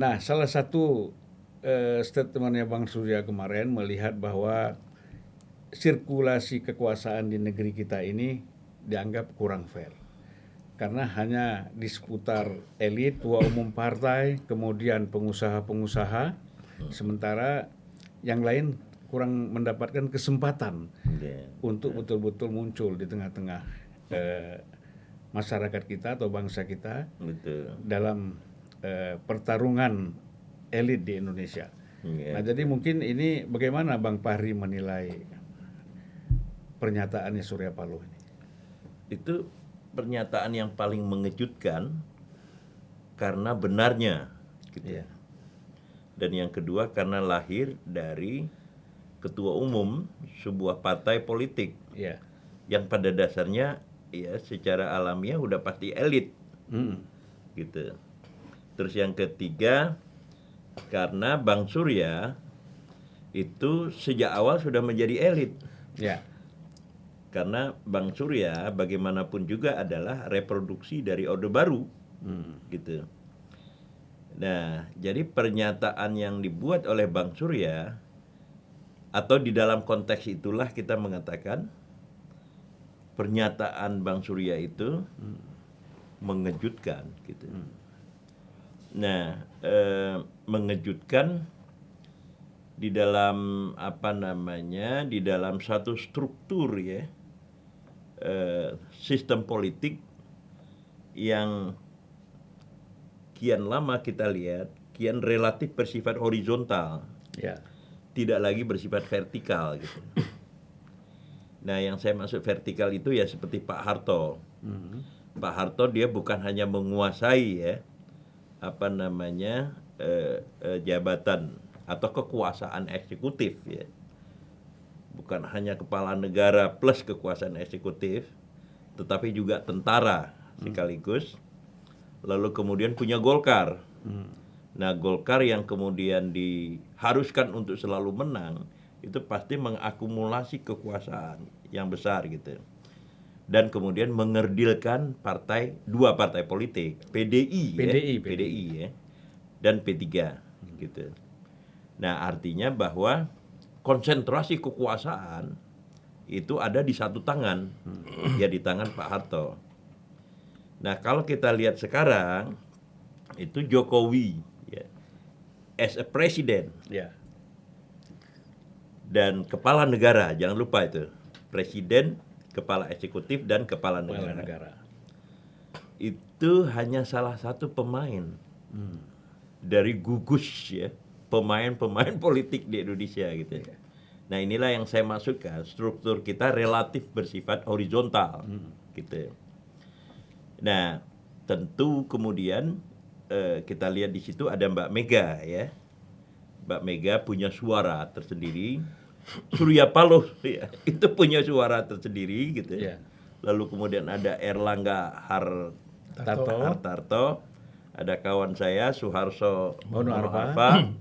Nah, salah satu statementnya Bang Surya kemarin melihat bahwa sirkulasi kekuasaan di negeri kita ini dianggap kurang fair. Karena hanya di seputar elit, tua umum partai, kemudian pengusaha-pengusaha, sementara yang lain kurang mendapatkan kesempatan untuk betul-betul muncul di tengah-tengah masyarakat kita atau bangsa kita dalam pertarungan elit di Indonesia. Nah, jadi mungkin ini bagaimana Bang Fahri menilai pernyataannya Surya Paloh ini? Itu pernyataan yang paling mengejutkan karena benarnya, gitu. Dan yang kedua karena lahir dari ketua umum sebuah partai politik yang pada dasarnya ya secara alamiah udah pasti elit, gitu. Terus yang ketiga karena Bang Surya itu sejak awal sudah menjadi elit. Karena Bang Surya bagaimanapun juga adalah reproduksi dari Orde Baru, gitu. Nah, jadi pernyataan yang dibuat oleh Bang Surya atau di dalam konteks itulah kita mengatakan pernyataan Bang Surya itu mengejutkan, gitu. Nah, mengejutkan di dalam di dalam satu struktur ya. Sistem politik yang kian lama kita lihat kian relatif bersifat horizontal, tidak lagi bersifat vertikal, gitu. Nah, yang saya maksud vertikal itu ya seperti Pak Harto. Pak Harto dia bukan hanya menguasai ya jabatan atau kekuasaan eksekutif ya. Bukan hanya kepala negara plus kekuasaan eksekutif, tetapi juga tentara sekaligus. Lalu kemudian punya Golkar. Nah, Golkar yang kemudian diharuskan untuk selalu menang, itu pasti mengakumulasi kekuasaan yang besar, gitu. Dan kemudian mengerdilkan dua partai politik, PDI ya, dan P3, gitu. Nah, artinya bahwa konsentrasi kekuasaan itu ada di satu tangan, ya di tangan Pak Harto. Nah, kalau kita lihat sekarang, itu Jokowi, ya, as a president, dan kepala negara, jangan lupa itu, presiden, kepala eksekutif, dan kepala negara. Itu hanya salah satu pemain dari gugus ya, pemain-pemain politik di Indonesia, gitu. Nah, inilah yang saya maksudkan, struktur kita relatif bersifat horizontal, gitu. Nah, tentu kemudian kita lihat di situ ada Mbak Mega ya. Mbak Mega punya suara tersendiri. Surya Paloh ya, itu punya suara tersendiri, gitu. Lalu kemudian ada Erlangga Hartarto, ada kawan saya Suharso Monoarfa,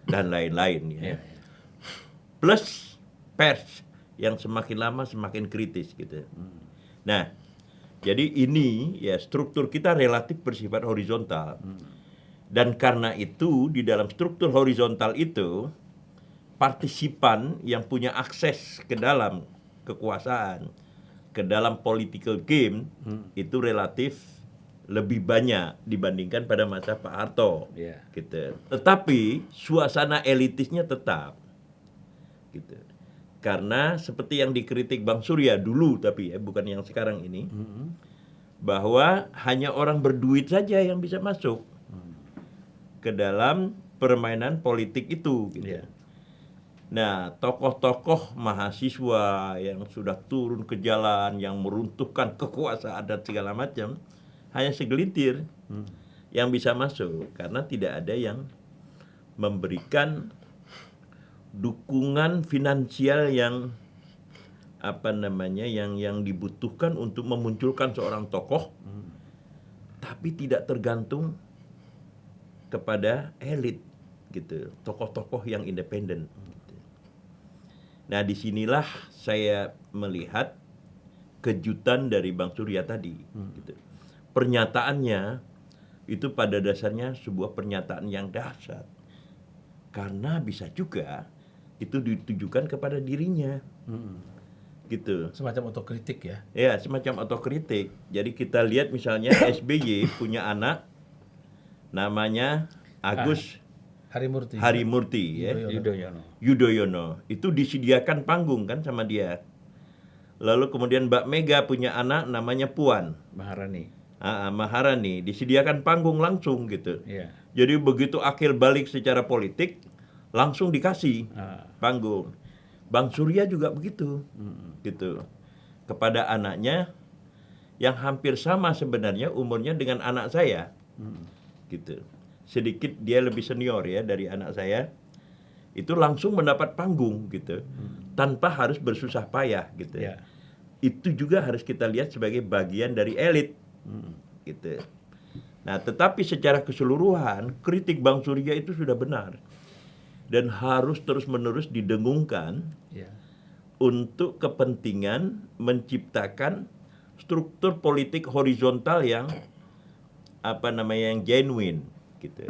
dan lain-lain ya. Plus pers yang semakin lama semakin kritis, gitu. Nah, jadi ini ya struktur kita relatif bersifat horizontal. Dan karena itu di dalam struktur horizontal itu partisipan yang punya akses ke dalam kekuasaan, ke dalam political game itu relatif lebih banyak dibandingkan pada masa Pak Harto, gitu. Tetapi suasana elitisnya tetap, gitu. Karena seperti yang dikritik Bang Surya dulu, tapi ya bukan yang sekarang ini, bahwa hanya orang berduit saja yang bisa masuk ke dalam permainan politik itu, gitu. Nah, tokoh-tokoh mahasiswa yang sudah turun ke jalan, yang meruntuhkan kekuasaan dan segala macam, hanya segelintir yang bisa masuk, karena tidak ada yang memberikan dukungan finansial yang yang dibutuhkan untuk memunculkan seorang tokoh, tapi tidak tergantung kepada elit, gitu, tokoh-tokoh yang independen. Gitu. Nah, disinilah saya melihat kejutan dari Bang Surya tadi. Gitu. Pernyataannya itu pada dasarnya sebuah pernyataan yang dahsyat. Karena bisa juga itu ditujukan kepada dirinya. Gitu. Semacam otokritik ya. Ya, semacam otokritik. Jadi kita lihat misalnya SBY punya anak namanya Agus Harimurti. Harimurti ya. Yudhoyono. Itu disediakan panggung kan sama dia. Lalu kemudian Mbak Mega punya anak namanya Puan Maharani, disediakan panggung langsung gitu. Iya. Jadi begitu akil balik secara politik langsung dikasih panggung. Bang Surya juga begitu. Gitu. Kepada anaknya yang hampir sama sebenarnya umurnya dengan anak saya. Gitu. Sedikit dia lebih senior ya dari anak saya. Itu langsung mendapat panggung gitu. Tanpa harus bersusah payah gitu. Ya. Itu juga harus kita lihat sebagai bagian dari elit. Gitu. Nah, tetapi secara keseluruhan kritik Bang Surya itu sudah benar. Dan harus terus-menerus didengungkan untuk kepentingan menciptakan struktur politik horizontal yang yang genuine gitu.